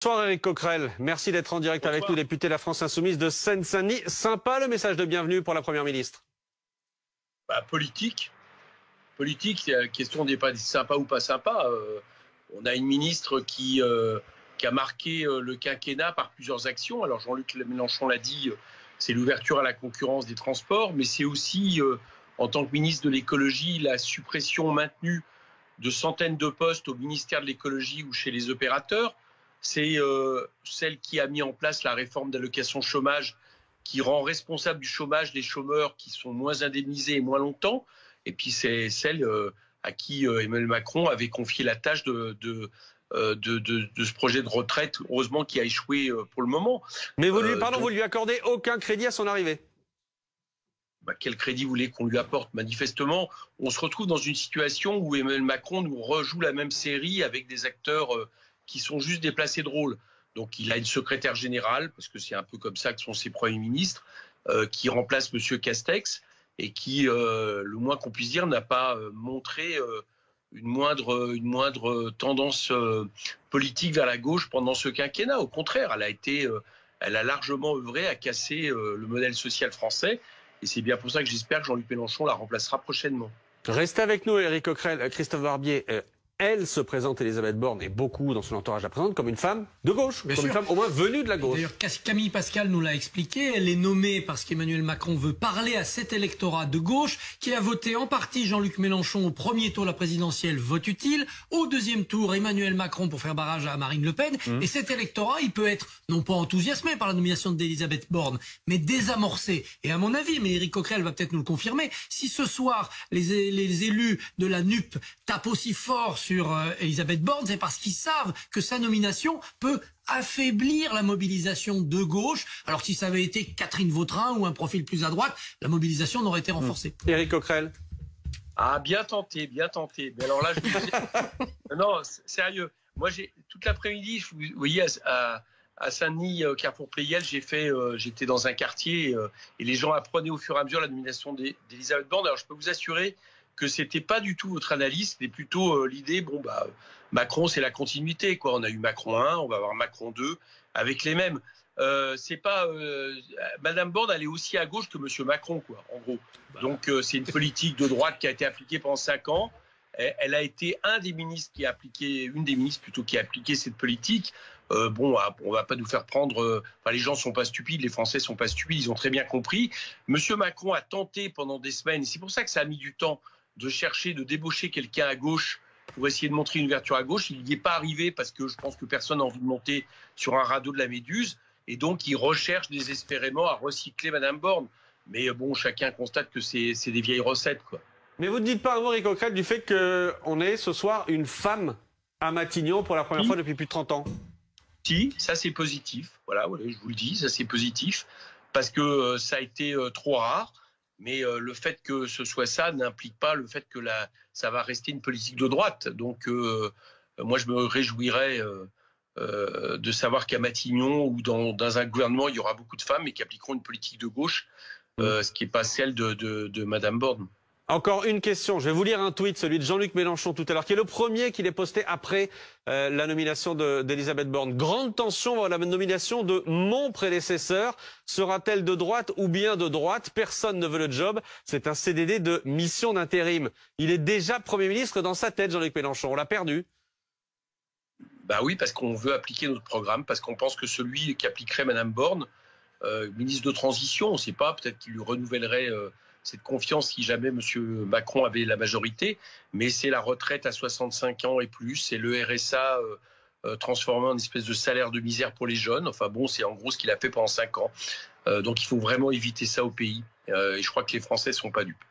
Bonsoir Éric Coquerel, merci d'être en direct avec nous, député de la France Insoumise de Seine-Saint-Denis. Sympa le message de bienvenue pour la Première ministre. Politique, la question n'est pas sympa ou pas sympa. On a une ministre qui a marqué le quinquennat par plusieurs actions. Alors Jean-Luc Mélenchon l'a dit, c'est l'ouverture à la concurrence des transports, mais c'est aussi, en tant que ministre de l'écologie, la suppression maintenue de centaines de postes au ministère de l'écologie ou chez les opérateurs. C'est celle qui a mis en place la réforme d'allocation chômage qui rend responsable du chômage les chômeurs qui sont moins indemnisés et moins longtemps. Et puis c'est celle à qui Emmanuel Macron avait confié la tâche de ce projet de retraite, heureusement qui a échoué pour le moment. Mais vous lui accordez aucun crédit à son arrivée. Quel crédit vous voulez qu'on lui apporte? Manifestement, on se retrouve dans une situation où Emmanuel Macron nous rejoue la même série avec des acteurs qui sont juste déplacés de rôle. Donc il a une secrétaire générale, parce que c'est un peu comme ça que sont ses premiers ministres, qui remplace M. Castex et qui, le moins qu'on puisse dire, n'a pas montré une moindre tendance politique vers la gauche pendant ce quinquennat. Au contraire, elle a largement œuvré à casser le modèle social français. Et c'est bien pour ça que j'espère que Jean-Luc Mélenchon la remplacera prochainement. Restez avec nous, Éric Coquerel. Christophe Barbier, elle se présente, Elisabeth Borne, et beaucoup dans son entourage la présentent comme une femme de gauche, une femme au moins venue de la gauche. D'ailleurs, Camille Pascal nous l'a expliqué, elle est nommée parce qu'Emmanuel Macron veut parler à cet électorat de gauche qui a voté en partie Jean-Luc Mélenchon au premier tour de la présidentielle, vote utile, au deuxième tour Emmanuel Macron pour faire barrage à Marine Le Pen, et cet électorat, il peut être non pas enthousiasmé par la nomination d'Elisabeth Borne, mais désamorcé. Et à mon avis, mais Éric Coquerel va peut-être nous le confirmer, si ce soir les élus de la NUP tapent aussi fort sur Elisabeth Borne, c'est parce qu'ils savent que sa nomination peut affaiblir la mobilisation de gauche, alors que si ça avait été Catherine Vautrin ou un profil plus à droite, la mobilisation n'aurait été renforcée. Éric Coquerel. Ah, bien tenté, bien tenté. Mais alors là, je vous dis... Non, sérieux. Moi, toute l'après-midi, vous voyez, à Saint-Denis, Carrefour Pleyel, j'étais dans un quartier et les gens apprenaient au fur et à mesure la nomination d'Elisabeth Borne. Alors, je peux vous assurer que c'était pas du tout votre analyse, c'était plutôt l'idée, Macron, c'est la continuité, quoi. On a eu Macron 1, on va avoir Macron 2, avec les mêmes. C'est pas Madame Borne, elle est aussi à gauche que Monsieur Macron, quoi, en gros. Donc c'est une politique de droite qui a été appliquée pendant 5 ans. Elle a été une des ministres qui a appliqué cette politique. On va pas nous faire prendre. Les gens sont pas stupides, les Français sont pas stupides, ils ont très bien compris. Monsieur Macron a tenté pendant des semaines, et c'est pour ça que ça a mis du temps, de chercher, de débaucher quelqu'un à gauche pour essayer de montrer une ouverture à gauche. Il n'y est pas arrivé parce que je pense que personne n'a envie de monter sur un radeau de la Méduse. Et donc, il recherche désespérément à recycler Madame Borne. Mais chacun constate que c'est des vieilles recettes, quoi. Mais vous ne dites pas un mot, Éric Coquerel, du fait qu'on ait ce soir une femme à Matignon pour la première fois depuis plus de 30 ans. Si, ça c'est positif. Voilà, je vous le dis, ça c'est positif. Parce que ça a été trop rare. Mais le fait que ce soit ça n'implique pas le fait que ça va rester une politique de droite. Donc moi je me réjouirais de savoir qu'à Matignon ou dans un gouvernement il y aura beaucoup de femmes et qui appliqueront une politique de gauche, ce qui n'est pas celle de Madame Borne. Encore une question, je vais vous lire un tweet, celui de Jean-Luc Mélenchon tout à l'heure, qui est le premier qu'il ait posté après la nomination d'Elisabeth Borne. Grande tension dans la nomination de mon prédécesseur. Sera-t-elle de droite ou bien de droite? Personne ne veut le job. C'est un CDD de mission d'intérim. Il est déjà Premier ministre dans sa tête, Jean-Luc Mélenchon. On l'a perdu. Oui, parce qu'on veut appliquer notre programme, parce qu'on pense que celui qui appliquerait Madame Borne, ministre de transition, on ne sait pas, peut-être qu'il lui renouvellerait cette confiance si jamais M. Macron avait la majorité, mais c'est la retraite à 65 ans et plus, c'est le RSA transformé en espèce de salaire de misère pour les jeunes. Enfin bon, c'est en gros ce qu'il a fait pendant 5 ans. Donc il faut vraiment éviter ça au pays. Et je crois que les Français ne sont pas dupes.